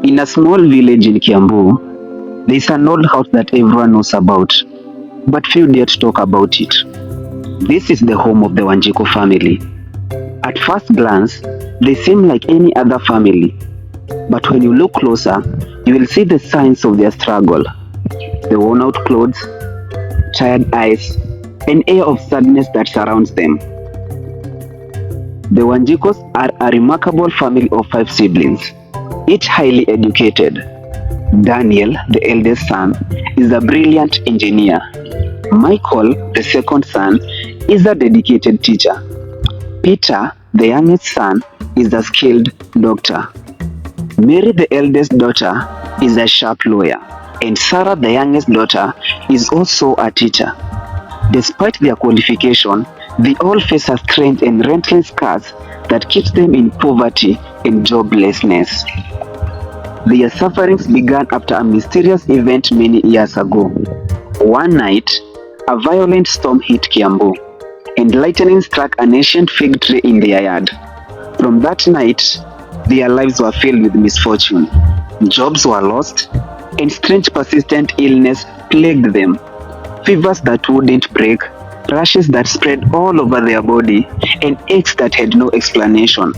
In a small village in Kiambu, there is an old house that everyone knows about, but few dare to talk about it. This is the home of the Wanjiku family. At first glance, they seem like any other family, but when you look closer, you will see the signs of their struggle. The worn out clothes, tired eyes, an air of sadness that surrounds them. The Wanjikos are a remarkable family of 5 siblings, each highly educated. Daniel, the eldest son, is a brilliant engineer. Michael, the second son, is a dedicated teacher. Peter, the youngest son, is a skilled doctor. Mary, the eldest daughter, is a sharp lawyer. And Sarah, the youngest daughter, is also a teacher. Despite their qualification, they all face a strange and relentless curse that keeps them in poverty and joblessness. Their sufferings began after a mysterious event many years ago. One night, a violent storm hit Kiambu, and lightning struck an ancient fig tree in their yard. From that night, their lives were filled with misfortune. Jobs were lost, and strange persistent illness plagued them. Fevers that wouldn't break, rashes that spread all over their body, and aches that had no explanation.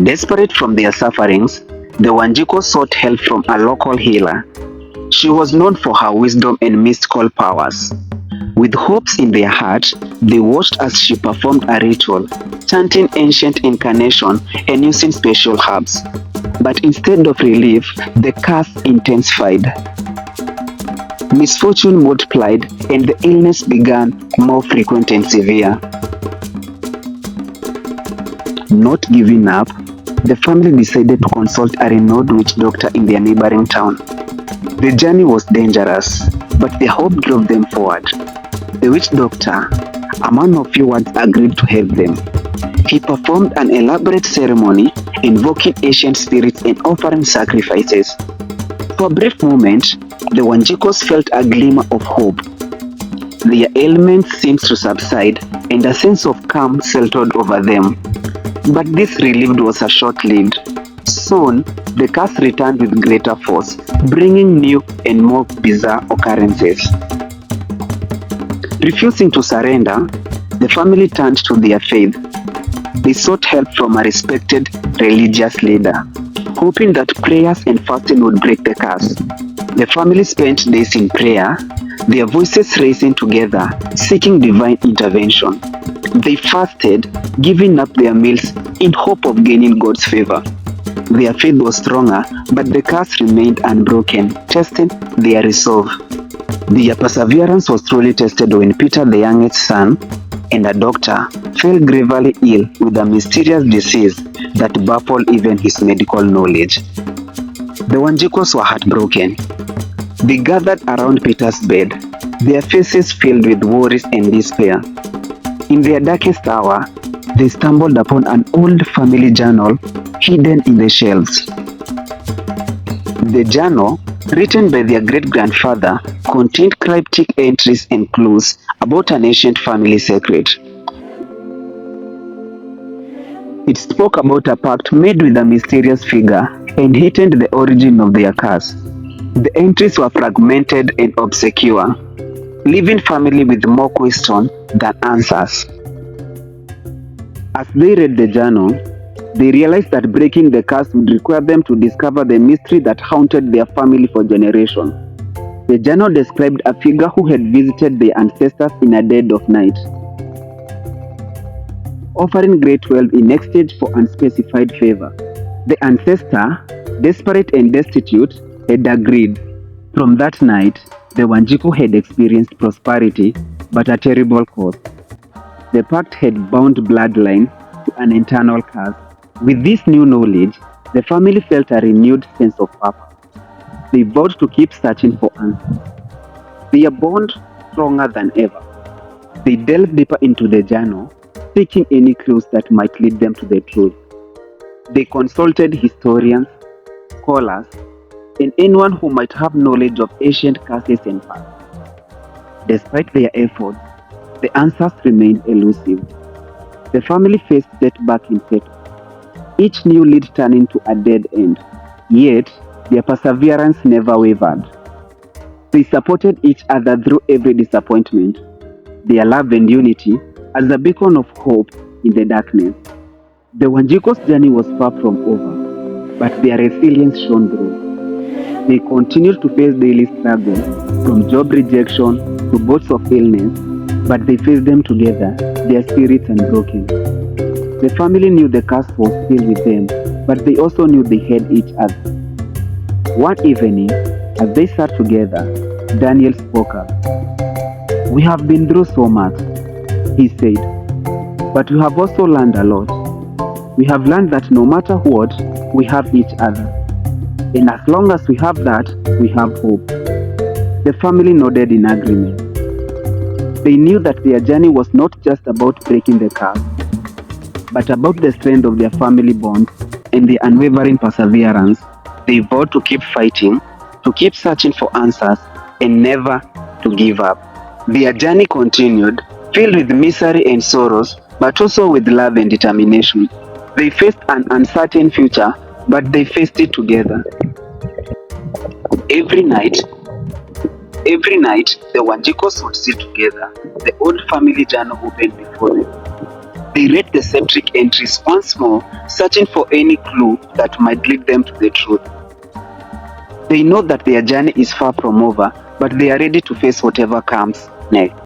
Desperate from their sufferings, the Wanjiko sought help from a local healer. She was known for her wisdom and mystical powers. With hopes in their heart, they watched as she performed a ritual, chanting ancient incantation and using special herbs. But instead of relief, the curse intensified. Misfortune multiplied and the illness began more frequent and severe. Not giving up, the family decided to consult a renowned witch doctor in their neighboring town. The journey was dangerous, but their hope drove them forward. The witch doctor, a man of few words, agreed to help them. He performed an elaborate ceremony invoking ancient spirits and offering sacrifices. For a brief moment, the Wanjikos felt a glimmer of hope. Their ailments seemed to subside and a sense of calm settled over them. But this relief was short-lived. Soon, the curse returned with greater force, bringing new and more bizarre occurrences. Refusing to surrender, the family turned to their faith. They sought help from a respected religious leader, hoping that prayers and fasting would break the curse. The family spent days in prayer, their voices raising together, seeking divine intervention. They fasted, giving up their meals in hope of gaining God's favor. Their faith was stronger, but the curse remained unbroken, testing their resolve. Their perseverance was truly tested when Peter, the youngest son, and a doctor, fell gravely ill with a mysterious disease that baffled even his medical knowledge. The Wanjikos were heartbroken. They gathered around Peter's bed, their faces filled with worries and despair. In their darkest hour, they stumbled upon an old family journal hidden in the shelves. The journal, written by their great-grandfather, contained cryptic entries and clues about an ancient family secret. It spoke about a pact made with a mysterious figure and hinted the origin of their curse. The entries were fragmented and obscure, leaving family with more questions than answers. As they read the journal, they realized that breaking the curse would require them to discover the mystery that haunted their family for generations. The journal described a figure who had visited their ancestors in a dead of night, offering great wealth in exchange for unspecified favor. The ancestor, desperate and destitute, had agreed. From that night, the Wanjiku had experienced prosperity, but a terrible cost. The pact had bound bloodlines to an eternal curse. With this new knowledge, the family felt a renewed sense of purpose. They vowed to keep searching for answers. Their bond stronger than ever. They delved deeper into the journal, seeking any clues that might lead them to the truth. They consulted historians, scholars, and anyone who might have knowledge of ancient curses and past. Despite their efforts, the answers remained elusive. The family faced setback in setback. each new lead turning to a dead end. Yet, their perseverance never wavered. They supported each other through every disappointment, their love and unity as a beacon of hope in the darkness. The Wanjiko's journey was far from over, but their resilience shone through. They continued to face daily struggles, from job rejection to bouts of illness, but they faced them together, their spirits unbroken. The family knew the curse was still with them, but they also knew they had each other. One evening, as they sat together, Daniel spoke up. "We have been through so much," he said, "but we have also learned a lot. We have learned that no matter what, we have each other. And as long as we have that, we have hope." The family nodded in agreement. They knew that their journey was not just about breaking the curse, but about the strength of their family bond and their unwavering perseverance. They vowed to keep fighting, to keep searching for answers, and never to give up. Their journey continued, filled with misery and sorrows, but also with love and determination. They faced an uncertain future, but they faced it together. Every night, the Wanjikos would sit together, the old family journal open before them. They read the septic entries once more, searching for any clue that might lead them to the truth. They know that their journey is far from over, but they are ready to face whatever comes next.